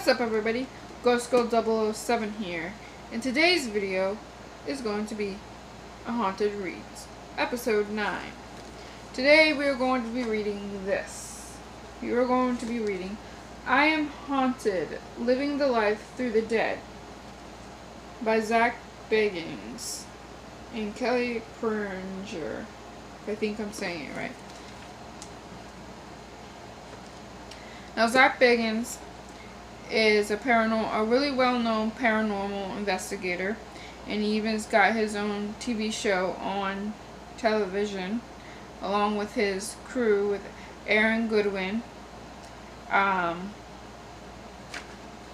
What's up, everybody? Ghost Girl 007 here, and today's video is going to be a Haunted Reads, episode 9. Today we are going to be reading this. We are going to be reading I Am Haunted, Living the Life Through the Dead by Zach Bagans and Kelly Cringer, if I think I'm saying it right. Now, Zach Bagans is a really well-known paranormal investigator, and he even's got his own TV show on television, along with his crew with Aaron Goodwin, and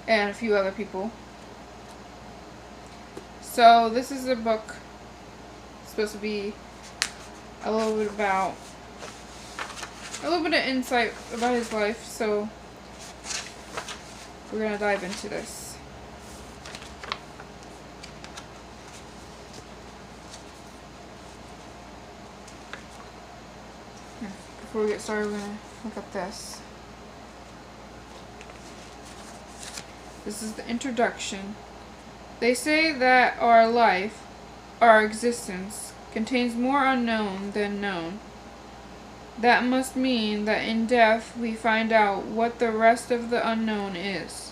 a few other people. So this is a book supposed to be a little bit of insight about his life, so we're going to dive into this. Before we get started, we're going to look up this. This is the introduction. They say that our life, our existence, contains more unknown than known. That must mean that in death we find out what the rest of the unknown is.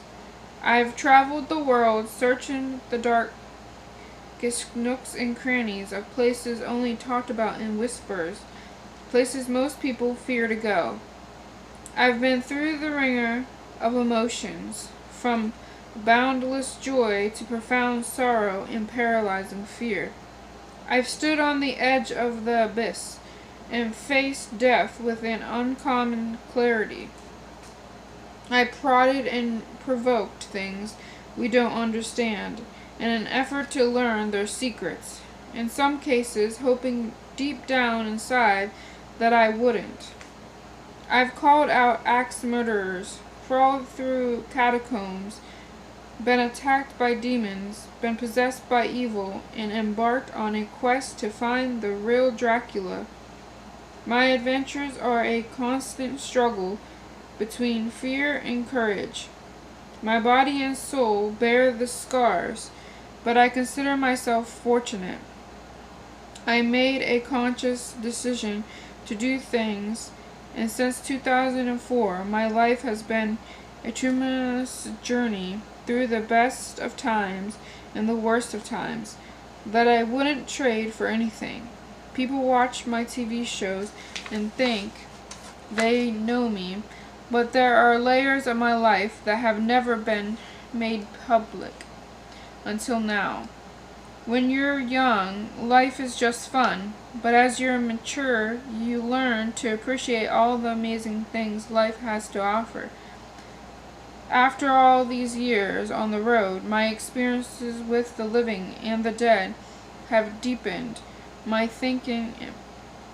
I have traveled the world searching the darkest nooks and crannies of places only talked about in whispers, places most people fear to go. I've been through the ringer of emotions, from boundless joy to profound sorrow and paralyzing fear. I've stood on the edge of the abyss and faced death with an uncommon clarity. I prodded and provoked things we don't understand in an effort to learn their secrets, in some cases hoping deep down inside that I wouldn't. I've called out axe murderers, crawled through catacombs, been attacked by demons, been possessed by evil, and embarked on a quest to find the real Dracula. My adventures are a constant struggle between fear and courage. My body and soul bear the scars, but I consider myself fortunate. I made a conscious decision to do things, and since 2004, my life has been a tremendous journey through the best of times and the worst of times that I wouldn't trade for anything. People watch my TV shows and think they know me, but there are layers of my life that have never been made public until now. When you're young, life is just fun, but as you're mature, you learn to appreciate all the amazing things life has to offer. After all these years on the road, my experiences with the living and the dead have deepened my thinking,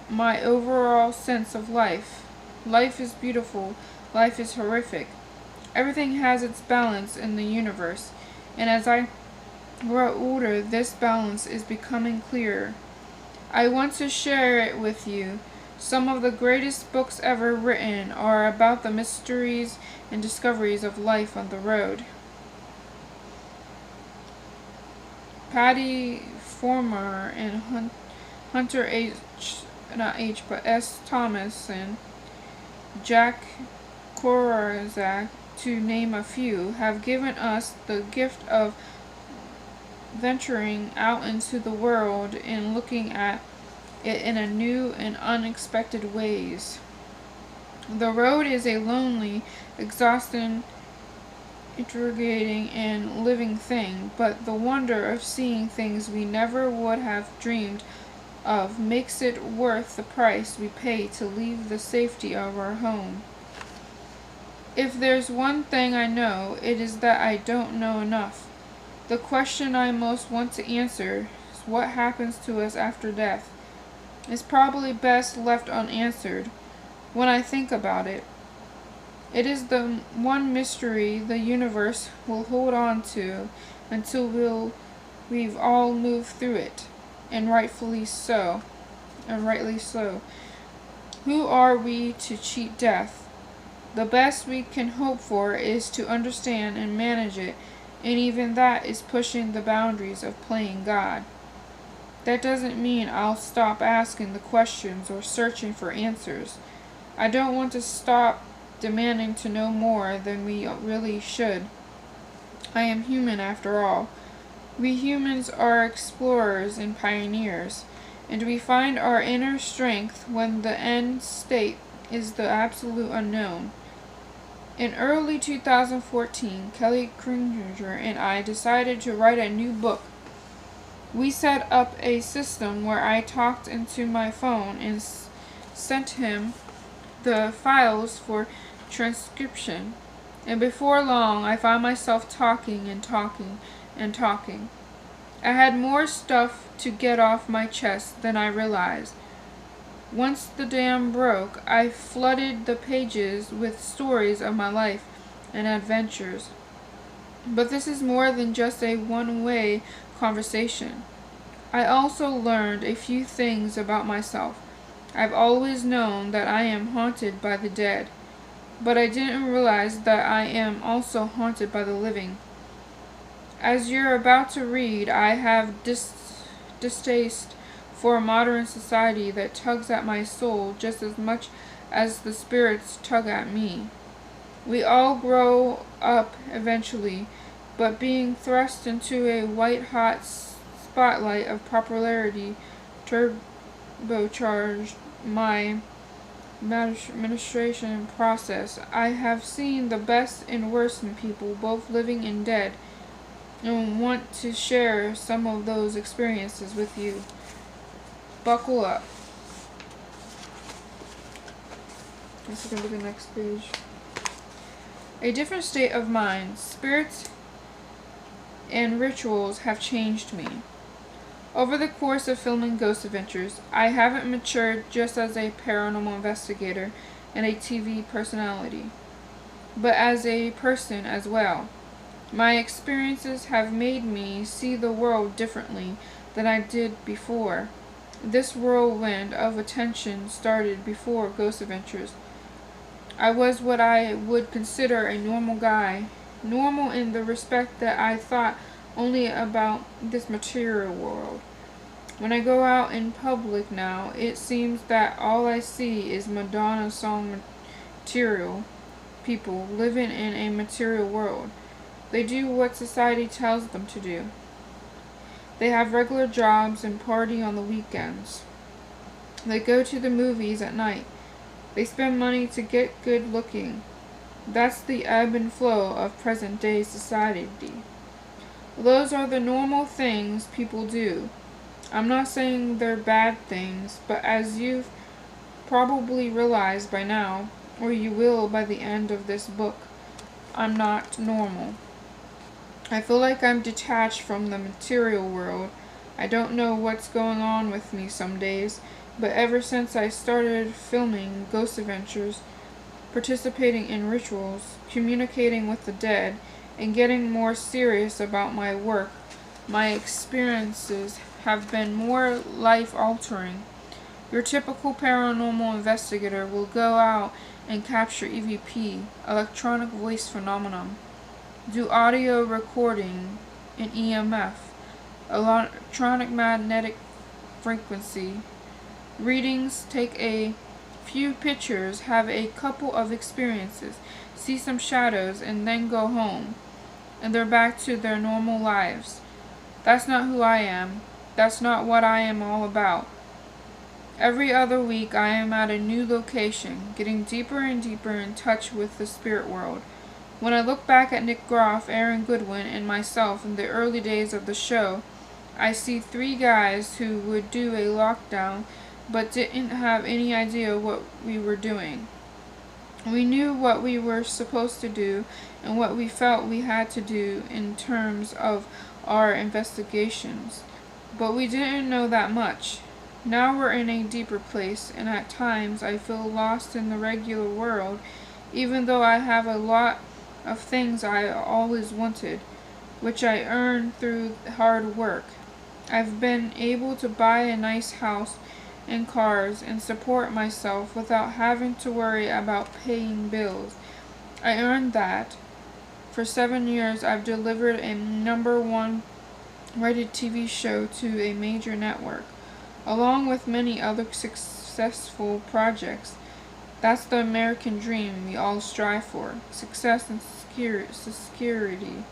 my overall sense of life. Life is beautiful. Life is horrific. Everything has its balance in the universe, and as I grow older, this balance is becoming clearer. I want to share it with you. Some of the greatest books ever written are about the mysteries and discoveries of life on the road. Patty Former and Hunter S. Thomas and Jack Korzak, to name a few, have given us the gift of venturing out into the world and looking at it in a new and unexpected ways. The road is a lonely, exhausting, intriguing, and living thing, but the wonder of seeing things we never would have dreamed of makes it worth the price we pay to leave the safety of our home. If there's one thing I know, it is that I don't know enough. The question I most want to answer is what happens to us after death. It's probably best left unanswered when I think about it. It is the one mystery the universe will hold on to until we've all moved through it, and rightly so. Who are we to cheat death? The best we can hope for is to understand and manage it, and even that is pushing the boundaries of playing God. That doesn't mean I'll stop asking the questions or searching for answers. I don't want to stop demanding to know more than we really should. I am human after all. We humans are explorers and pioneers, and we find our inner strength when the end state is the absolute unknown. In early 2014, Kelly Kringer and I decided to write a new book. We set up a system where I talked into my phone and sent him the files for transcription. And before long, I found myself talking and talking and talking. I had more stuff to get off my chest than I realized. Once the dam broke, I flooded the pages with stories of my life and adventures. But this is more than just a one-way conversation. I also learned a few things about myself. I've always known that I am haunted by the dead, but I didn't realize that I am also haunted by the living. As you're about to read, I have distaste for a modern society that tugs at my soul just as much as the spirits tug at me. We all grow up eventually, but being thrust into a white-hot spotlight of popularity turbocharged my administration process. I have seen the best and worst in people, both living and dead, and want to share some of those experiences with you. Buckle up. Let's go to the next page. A different state of mind. Spirits and rituals have changed me. Over the course of filming Ghost Adventures, I haven't matured just as a paranormal investigator and a TV personality, but as a person as well. My experiences have made me see the world differently than I did before. This whirlwind of attention started before Ghost Adventures. I was what I would consider a normal guy. Normal in the respect that I thought only about this material world. When I go out in public now, it seems that all I see is Madonna song material people living in a material world. They do what society tells them to do. They have regular jobs and party on the weekends. They go to the movies at night. They spend money to get good looking. That's the ebb and flow of present-day society. Those are the normal things people do. I'm not saying they're bad things, but as you've probably realized by now, or you will by the end of this book, I'm not normal. I feel like I'm detached from the material world. I don't know what's going on with me some days, but ever since I started filming Ghost Adventures, participating in rituals, communicating with the dead, and getting more serious about my work, my experiences have been more life-altering. Your typical paranormal investigator will go out and capture EVP, electronic voice phenomenon, do audio recording in EMF, electronic magnetic frequency, readings, take a few pictures, have a couple of experiences, see some shadows, and then go home, and they're back to their normal lives. That's not who I am. That's not what I am all about. Every other week I am at a new location, getting deeper and deeper in touch with the spirit world. When I look back at Nick Groff, Aaron Goodwin, and myself in the early days of the show, I see three guys who would do a lockdown but didn't have any idea what we were doing. We knew what we were supposed to do and what we felt we had to do in terms of our investigations, but we didn't know that much. Now we're in a deeper place, and at times I feel lost in the regular world, even though I have a lot of things I always wanted, which I earned through hard work. I've been able to buy a nice house and cars and support myself without having to worry about paying bills I earned that. For 7 years, I've delivered a #1 rated TV show to a major network, along with many other successful projects. That's the American dream we all strive for: success and security.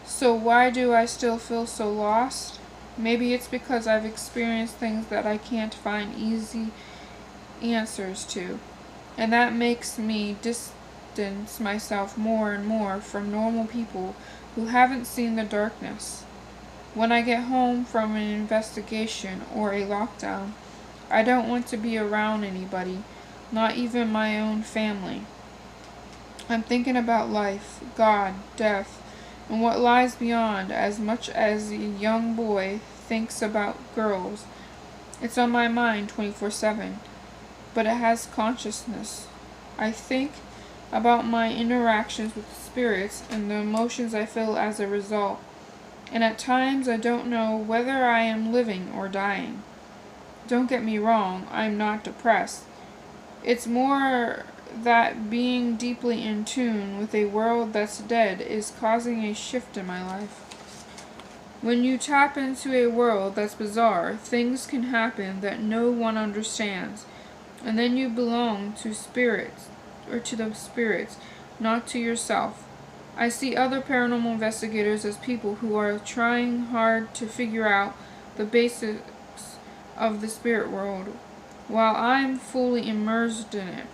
So why do I still feel so lost? Maybe it's because I've experienced things that I can't find easy answers to, and that makes me distance myself more and more from normal people who haven't seen the darkness. When I get home from an investigation or a lockdown, I don't want to be around anybody, not even my own family. I'm thinking about life, God, death, and what lies beyond as much as a young boy thinks about girls. It's on my mind 24/7, but it has consciousness. I think about my interactions with spirits and the emotions I feel as a result, and at times I don't know whether I am living or dying. Don't get me wrong, I'm not depressed. It's more that being deeply in tune with a world that's dead is causing a shift in my life. When you tap into a world that's bizarre, things can happen that no one understands, and then you belong to spirits, or to the spirits, not to yourself. I see other paranormal investigators as people who are trying hard to figure out the basics of the spirit world, while I'm fully immersed in it.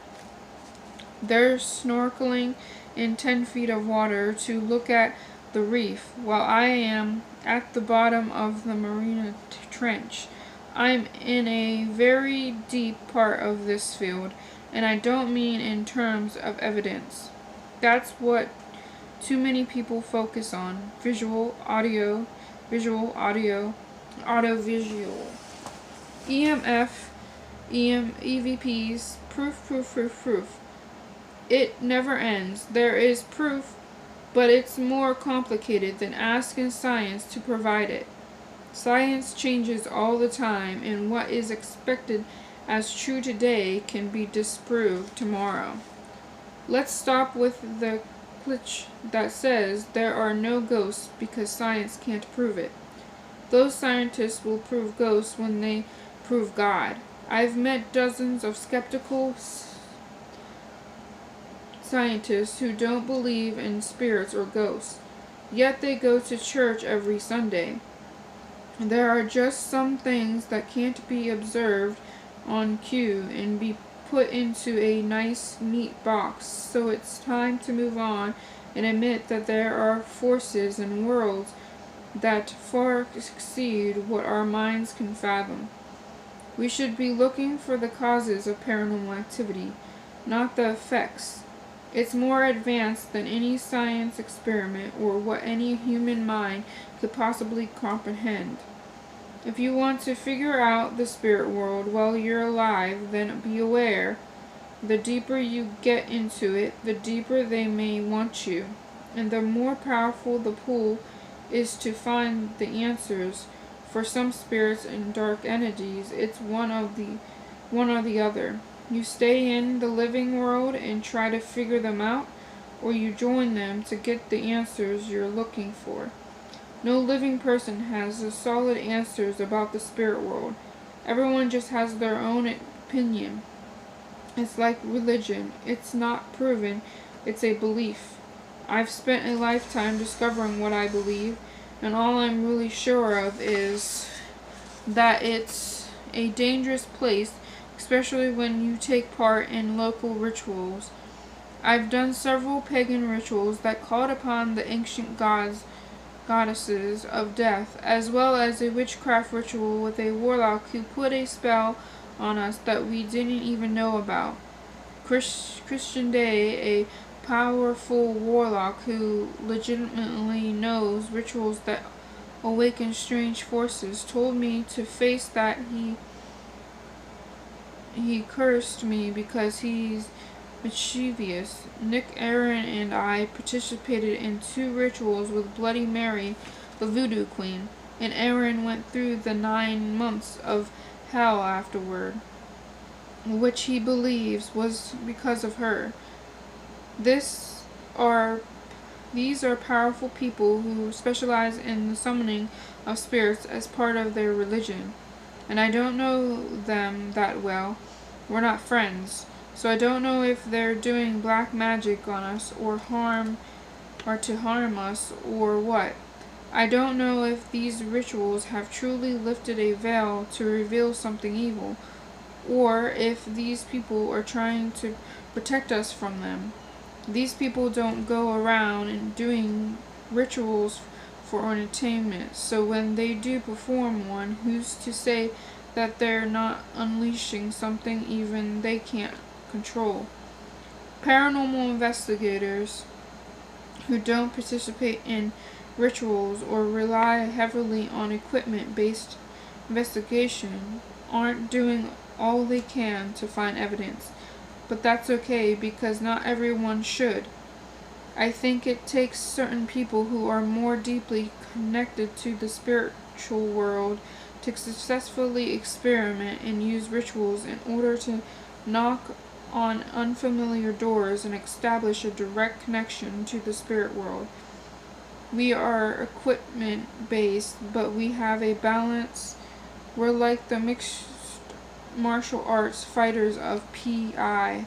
They're snorkeling in 10 feet of water to look at the reef, while I am at the bottom of the Mariana Trench. I'm in a very deep part of this field, and I don't mean in terms of evidence. That's what too many people focus on: visual, audio, audio-visual. EMF, EVPs, proof. It never ends. There is proof, but it's more complicated than asking science to provide it. Science changes all the time, and what is expected as true today can be disproved tomorrow. Let's stop with the glitch that says there are no ghosts because science can't prove it. Those scientists will prove ghosts when they prove God. I've met dozens of skeptical scientists who don't believe in spirits or ghosts, yet they go to church every Sunday. There are just some things that can't be observed on cue and be put into a nice, neat box, so it's time to move on and admit that there are forces and worlds that far exceed what our minds can fathom. We should be looking for the causes of paranormal activity, not the effects. It's more advanced than any science experiment or what any human mind could possibly comprehend. If you want to figure out the spirit world while you're alive, then be aware. The deeper you get into it, the deeper they may want you, and the more powerful the pull is to find the answers. For some spirits and dark entities, it's one or the other. You stay in the living world and try to figure them out, or you join them to get the answers you're looking for. No living person has the solid answers about the spirit world. Everyone just has their own opinion. It's like religion. It's not proven. It's a belief. I've spent a lifetime discovering what I believe, and all I'm really sure of is that it's a dangerous place, especially when you take part in local rituals. I've done several pagan rituals that called upon the ancient goddesses of death, as well as a witchcraft ritual with a warlock who put a spell on us that we didn't even know about. Christian Day, a powerful warlock who legitimately knows rituals that awaken strange forces, told me to face that he cursed me because he's mischievous. Nick, Aaron, and I participated in 2 rituals with Bloody Mary, the voodoo queen, and Aaron went through the 9 months of hell afterward, which he believes was because of her. This are These are powerful people who specialize in the summoning of spirits as part of their religion. And I don't know them that well. We're not friends. So I don't know if they're doing black magic on us or to harm us or what. I don't know if these rituals have truly lifted a veil to reveal something evil, or if these people are trying to protect us from them. These people don't go around and doing rituals for entertainment, so when they do perform one, who's to say that they're not unleashing something even they can't control? Paranormal investigators who don't participate in rituals or rely heavily on equipment-based investigation aren't doing all they can to find evidence. But that's okay, because not everyone should. I think it takes certain people who are more deeply connected to the spiritual world to successfully experiment and use rituals in order to knock on unfamiliar doors and establish a direct connection to the spirit world. We are equipment based, but we have a balance. We're like the mixed martial arts fighters of PI.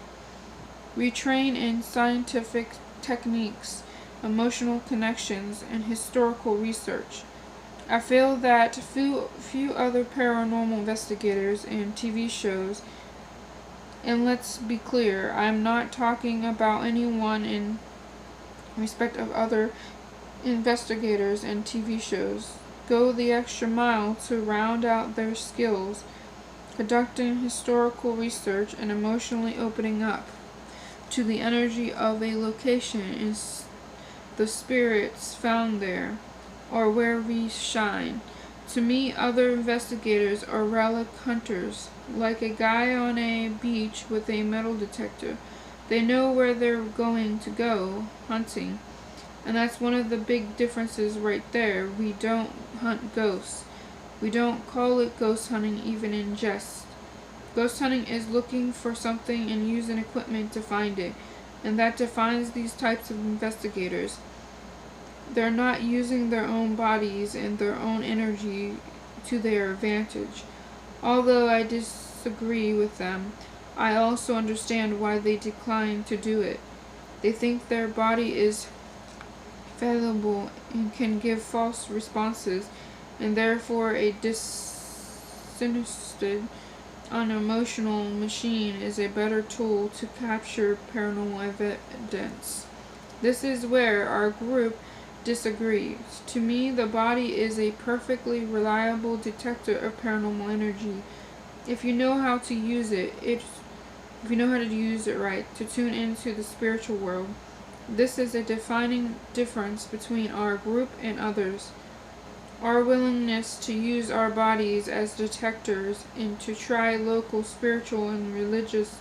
We train in scientific techniques, emotional connections, and historical research. I feel that few other paranormal investigators and TV shows, and let's be clear, I'm not talking about anyone in respect of other investigators and TV shows, go the extra mile to round out their skills, conducting historical research and emotionally opening up to the energy of a location and the spirits found there, or where we shine. To me, other investigators are relic hunters, like a guy on a beach with a metal detector. They know where they're going to go hunting, and that's one of the big differences right there. We don't hunt ghosts. We don't call it ghost hunting even in jest. Ghost hunting is looking for something and using equipment to find it, and that defines these types of investigators. They're not using their own bodies and their own energy to their advantage. Although I disagree with them, I also understand why they decline to do it. They think their body is fallible and can give false responses, and therefore a disinterested, unemotional machine is a better tool to capture paranormal evidence. This is where our group disagrees. To me, the body is a perfectly reliable detector of paranormal energy. If you know how to use it, right, to tune into the spiritual world. This is a defining difference between our group and others. Our willingness to use our bodies as detectors and to try local spiritual and religious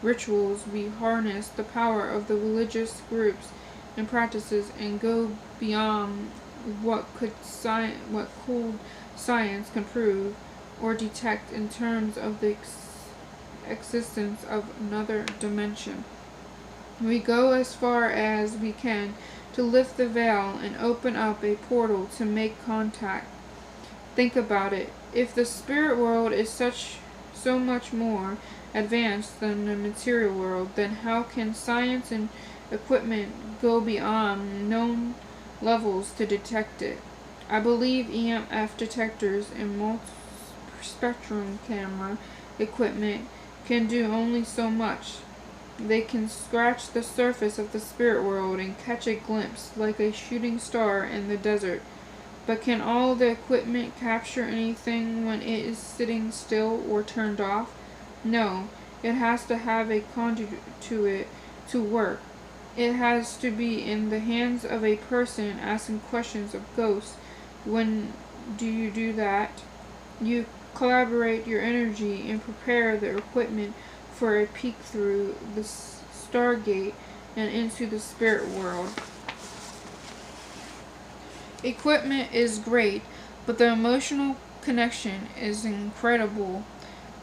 rituals. We harness the power of the religious groups and practices and go beyond what cold science can prove or detect in terms of the existence of another dimension. We go as far as we can to lift the veil and open up a portal to make contact. Think about it. If the spirit world is so much more advanced than the material world, then how can science and equipment go beyond known levels to detect it? I believe EMF detectors and multi-spectrum camera equipment can do only so much. They can scratch the surface of the spirit world and catch a glimpse, like a shooting star in the desert. But can all the equipment capture anything when it is sitting still or turned off? No. It has to have a conduit to it to work. It has to be in the hands of a person asking questions of ghosts. When do you do that? You collaborate your energy and prepare the equipment for a peek through the stargate and into the spirit world. Equipment is great, but the emotional connection is incredible.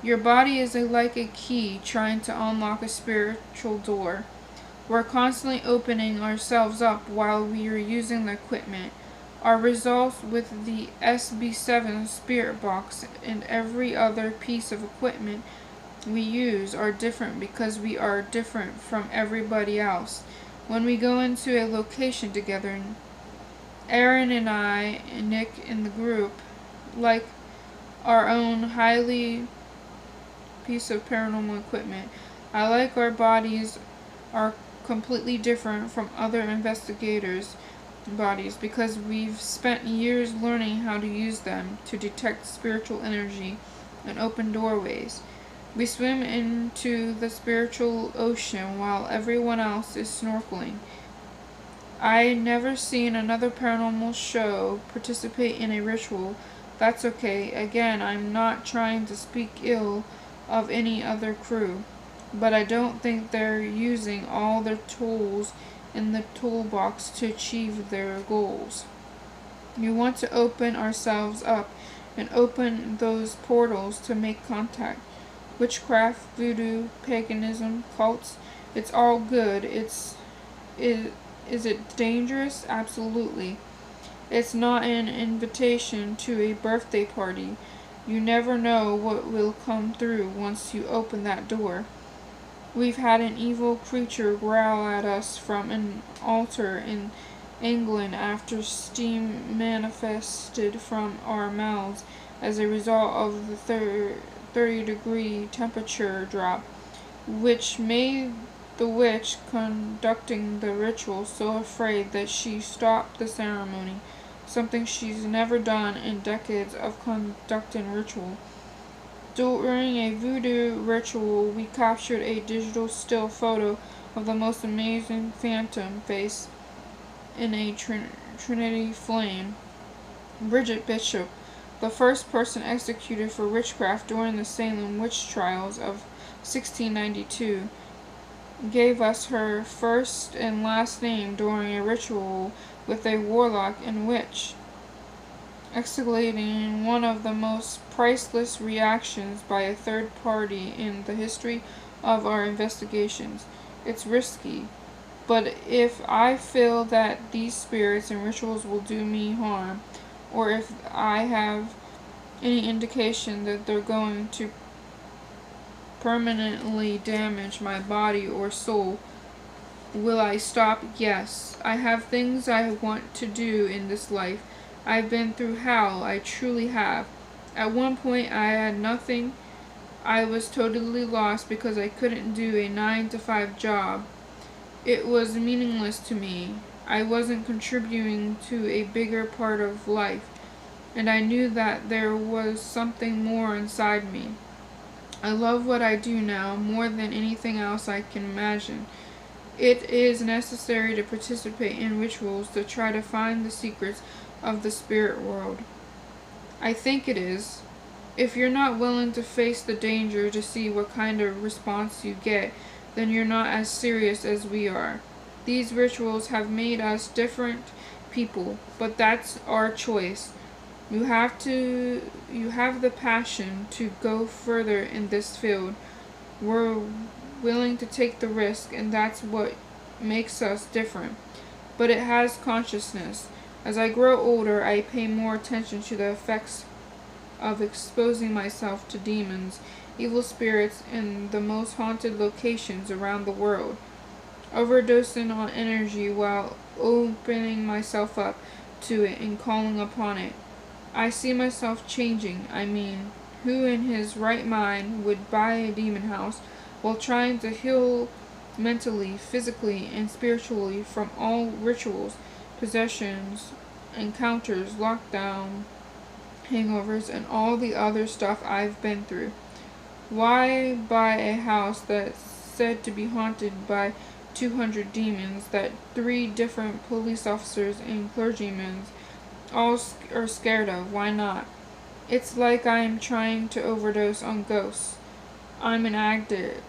Your body is like a key trying to unlock a spiritual door. We're constantly opening ourselves up while we are using the equipment. Our results with the SB7 spirit box and every other piece of equipment we use are different because we are different from everybody else. When we go into a location together, Aaron and I and Nick in the group, like our own highly piece of paranormal equipment. I like our bodies are completely different from other investigators' bodies because we've spent years learning how to use them to detect spiritual energy and open doorways. We swim into the spiritual ocean while everyone else is snorkeling. I never seen another paranormal show participate in a ritual. That's okay. Again, I'm not trying to speak ill of any other crew, but I don't think they're using all their tools in the toolbox to achieve their goals. We want to open ourselves up and open those portals to make contact. Witchcraft, voodoo, paganism, cults, it's all good. Is it dangerous? Absolutely. It's not an invitation to a birthday party. You never know what will come through once you open that door. We've had an evil creature growl at us from an altar in England after steam manifested from our mouths as a result of the 30-degree temperature drop, which made the witch conducting the ritual so afraid that she stopped the ceremony, something she's never done in decades of conducting ritual. During a voodoo ritual, we captured a digital still photo of the most amazing phantom face in a trinity flame. Bridget Bishop, the first person executed for witchcraft during the Salem witch trials of 1692, gave us her first and last name during a ritual with a warlock and witch, escalating one of the most priceless reactions by a third party in the history of our investigations. It's risky, but if I feel that these spirits and rituals will do me harm, or if I have any indication that they're going to permanently damage my body or soul, will I stop? Yes. I have things I want to do in this life. I've been through hell, I truly have. At one point I had nothing. I was totally lost because I couldn't do a 9-to-5 job. It was meaningless to me. I wasn't contributing to a bigger part of life, and I knew that there was something more inside me. I love what I do now more than anything else I can imagine. It is necessary to participate in rituals to try to find the secrets of the spirit world. I think it is. If you're not willing to face the danger to see what kind of response you get, then you're not as serious as we are. These rituals have made us different people, but that's our choice. You have the passion to go further in this field. We're willing to take the risk, and that's what makes us different. But it has consciousness. As I grow older, I pay more attention to the effects of exposing myself to demons, evil spirits in the most haunted locations around the world, overdosing on energy while opening myself up to it and calling upon it. I see myself changing. I mean, who in his right mind would buy a demon house while trying to heal mentally, physically, and spiritually from all rituals, possessions, encounters, lockdown, hangovers, and all the other stuff I've been through? Why buy a house that's said to be haunted by 200 demons that 3 different police officers and clergymen all are scared of? Why not? It's like I'm trying to overdose on ghosts. I'm an addict.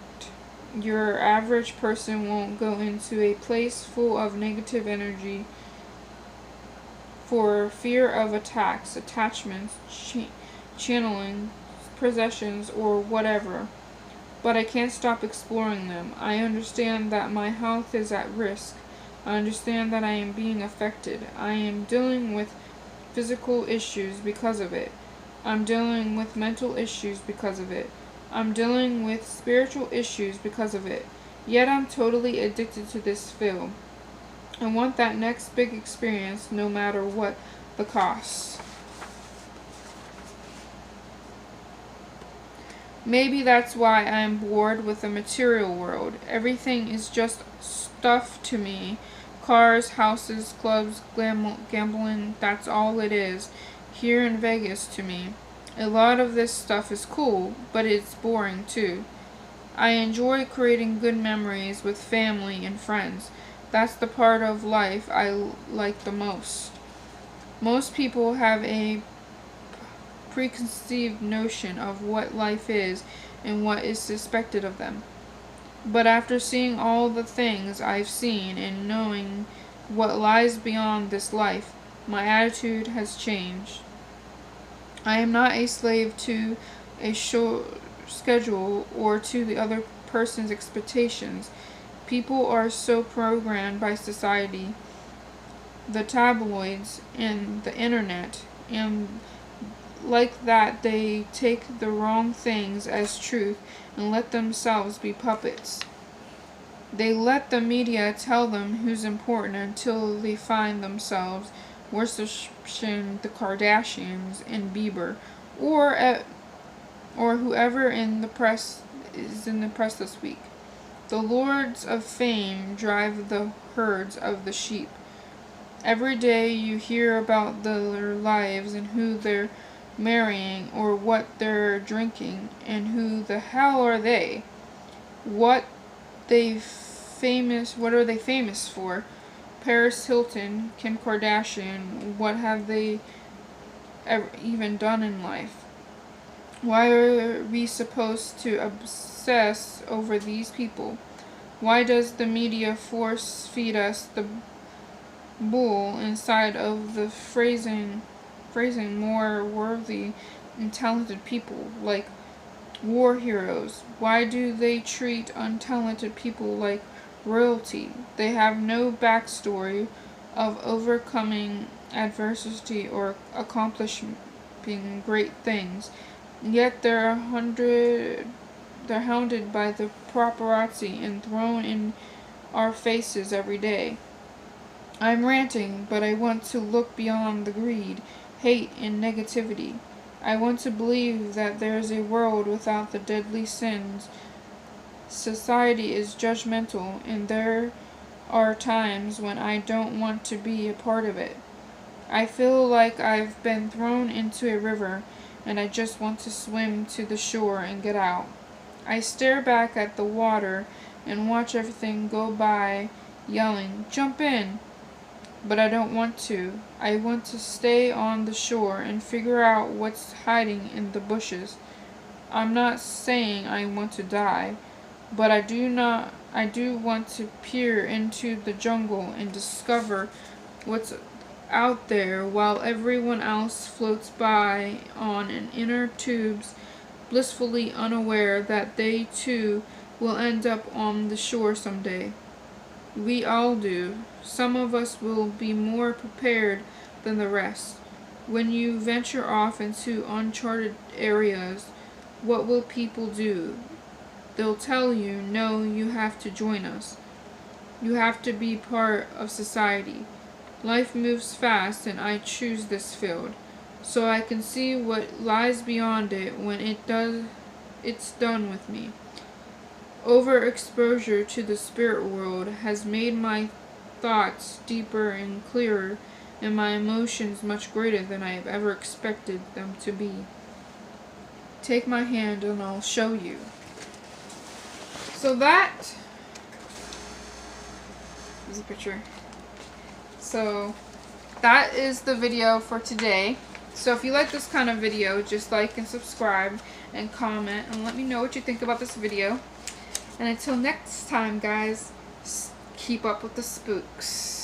Your average person won't go into a place full of negative energy for fear of attacks, attachments, channeling, possessions, or whatever. but I can't stop exploring them. I understand that my health is at risk. I understand that I am being affected. I am dealing with physical issues because of it. I'm dealing with mental issues because of it. I'm dealing with spiritual issues because of it. Yet I'm totally addicted to this film. I want that next big experience no matter what the cost. Maybe that's why I am bored with the material world. Everything is just stuff to me. Cars, houses, clubs, gambling, that's all it is here in Vegas to me. A lot of this stuff is cool, but it's boring too. I enjoy creating good memories with family and friends. That's the part of life I like the most. Most people have a preconceived notion of what life is and what is expected of them. But after seeing all the things I've seen and knowing what lies beyond this life, my attitude has changed. I am not a slave to a schedule or to the other person's expectations. People are so programmed by society, the tabloids, and the internet, and like that they take the wrong things as truth and let themselves be puppets. They let the media tell them who's important until they find themselves worshiping the Kardashians and Bieber, or whoever in the press is in the press this week. The lords of fame drive the herds of the sheep. Every day you hear about their lives and who they're marrying or what they're drinking and who the hell are they? What are they famous for? Paris Hilton, Kim Kardashian, what have they ever even done in life? Why are we supposed to obsess over these people? Why does the media force feed us the bull inside of the phrasing more worthy and talented people like war heroes? Why do they treat untalented people like royalty? They have no backstory of overcoming adversity or accomplishing great things. Yet they're hounded by the paparazzi and thrown in our faces every day. I'm ranting, but I want to look beyond the greed, hate, and negativity. I want to believe that there is a world without the deadly sins. Society is judgmental, and there are times when I don't want to be a part of it. I feel like I've been thrown into a river, and I just want to swim to the shore and get out. I stare back at the water and watch everything go by, yelling, "Jump in!" But I don't want to. I want to stay on the shore and figure out what's hiding in the bushes. I'm not saying I want to die, but I do want to peer into the jungle and discover what's out there while everyone else floats by on an inner tubes, blissfully unaware that they too will end up on the shore someday. We all do. Some of us will be more prepared than the rest. When you venture off into uncharted areas, what will people do? They'll tell you, no, you have to join us. You have to be part of society. Life moves fast, and I choose this field, so I can see what lies beyond it when it's done with me. Overexposure to the spirit world has made my thoughts deeper and clearer, and my emotions much greater than I have ever expected them to be. Take my hand and I'll show you. So that is a picture. So that is the video for today. So if you like this kind of video, just like and subscribe and comment and let me know what you think about this video. And until next time, guys, keep up with the spooks.